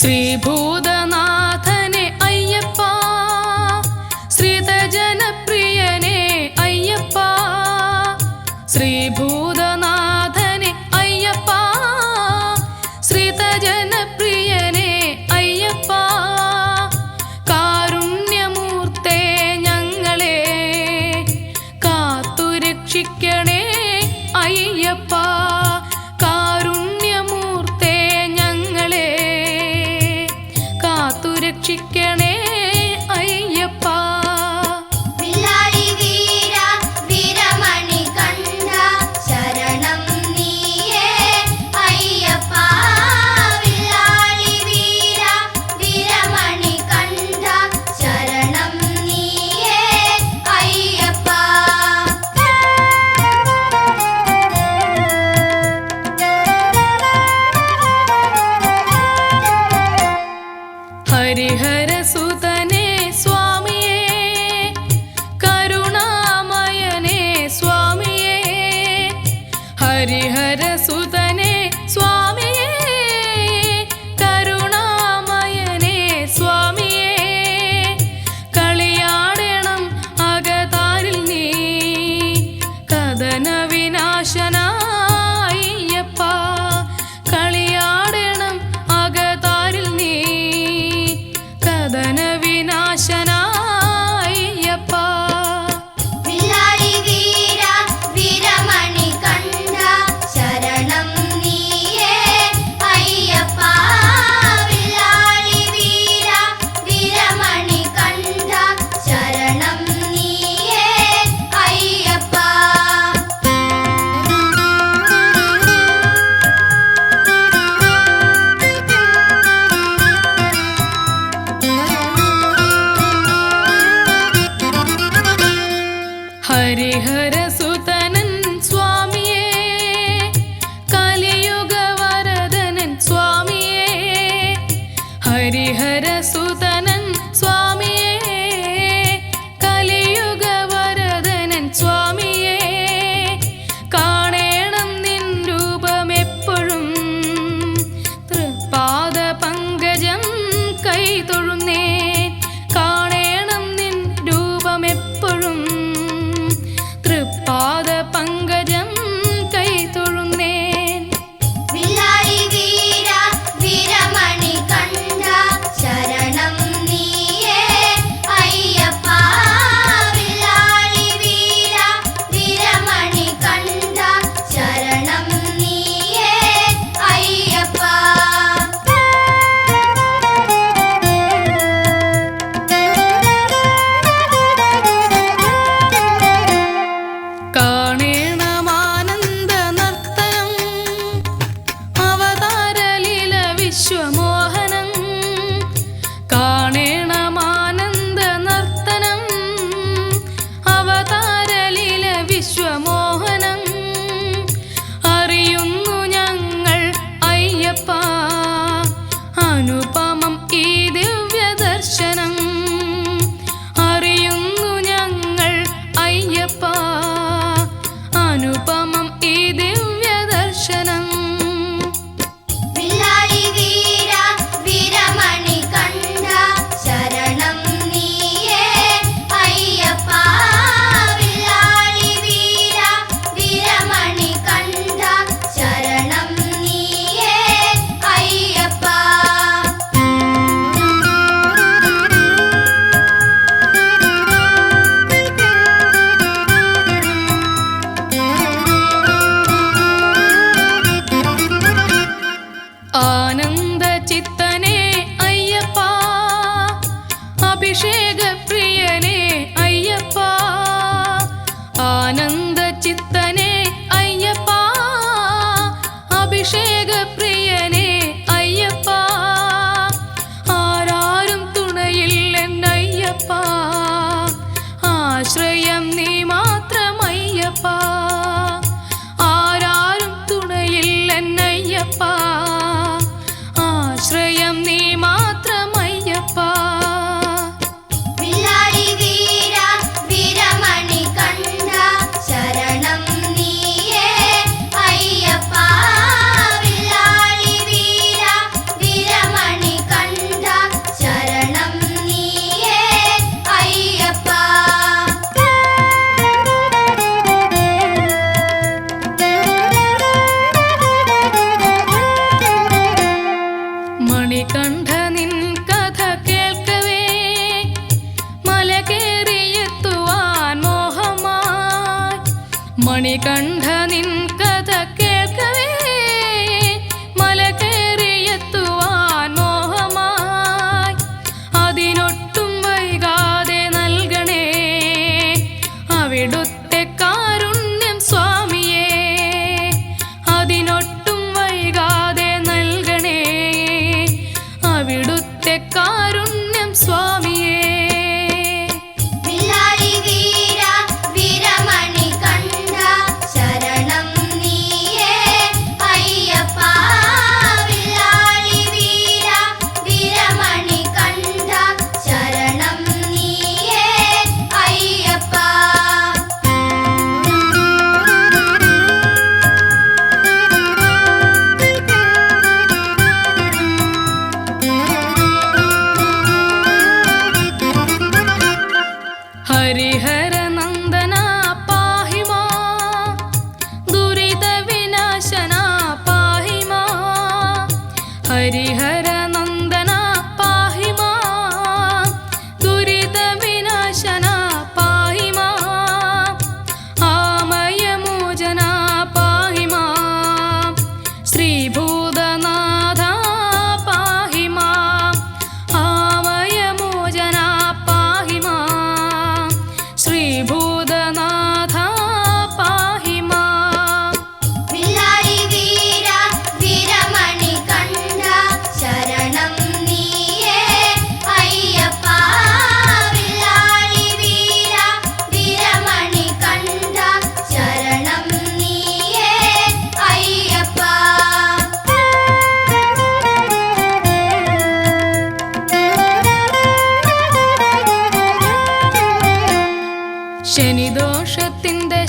ശ്രീഭൂതനാഥനെ അയ്യപ്പ, ശ്രിതജനപ്രിയനെ അയ്യപ്പ, ശ്രീഭൂതനാഥനെ അയ്യപ്പ, ശ്രിതജനപ്രിയനെ അയ്യപ്പ, കാരുണ്യമൂർത്തേ ഞങ്ങളെ കാത്തുരക്ഷിക്കണേ അയ്യപ്പ, കാരുണ്യമൂർത്തേ ഞങ്ങളെ കാത്തുരക്ഷിക്കണേ അയ്യപ്പ. വില്ലാളി വീര വീരമണി കണ്ഠ ശരണം നീയേ അയ്യപ്പ, വില്ലാളി വീര വീരമണി കണ്ഠ ശരണം നീയേ അയ്യപ്പ. ഹരിഹരസുതനേ സ്വാമിയേ, കരുണാമയനേ സ്വാമിയേ, ഹരിഹരസുതനേ സ്വാമിയേ, കരുണാമയനേ സ്വാമിയേ, കളിയാടണം അകതാരിൽ നീ കഥന വിനാശനായ്യപ്പ, കളിയാടണം അകതാരിൽ നീ കഥന വിനാശനായ്യപ്പ. വില്ലാളി വീര വീരമണി കണ്ഠ ശരണം നീയേ അയ്യപ്പ, വില്ലാളി വീര വീരമണി കണ്ഠ ശരണം നീയേ അയ്യപ്പ. ഹരിഹരസുതനൻ സ്വാമിയേ, കലിയുഗവരദനൻ സ്വാമിയേ, ഹരിഹരസുതനൻ സ്വാമിയേ, കലിയുഗവരദനൻ സ്വാമിയേ, കാണേണം നിൻ രൂപമെപ്പോഴും തൃപ്പാദ പങ്കജം കൈതൊഴുന്നേ, കാണേണം നിൻ രൂപമെപ്പോഴും തൃപ്പാദ മണികണ്ഠ നിൻ കഥ കേൾക്കവേ മല കയറിയെത്തുവാൻ മോഹമായി. അതിനൊട്ടും വൈകാതെ നൽകണേ അവിടുത്തെ കാരുണ്യം സ്വാമിയേ. അതിനൊട്ടും വൈകാതെ നൽകണേ അവിടുത്തെ കാരുണ്യം സ്വാമിയേ. വില്ലാളി വീര വീരമണികണ്ഠ ശരണം നീയേ അയ്യപ്പ. വില്ലാളി വീര വീരമണികണ്ഠ ശരണം നീയേ അയ്യപ്പ. ഹരിഹര നന്ദന പാഹി മാം ദുരിത വിനാശന പാഹി മാം. ഹരിഹര നന്ദന പാഹി മാം ദുരിത വിനാശന പാഹി മാം. ആമയമോചന പാഹി മാം ശ്രീഭൂതനാഥ പാഹി മാം. ആമയമോചന പാഹി മാം ശ്രീഭൂതനാഥ പാഹി മാം. വില്ലാളി വീര വീരമണികണ്ഠ ശരണം നീയേ അയ്യപ്പ. വില്ലാളി വീര വീരമണികണ്ഠ ശരണം നീയേ അയ്യപ്പ. ശനിദോഷത്തിൻ്റെ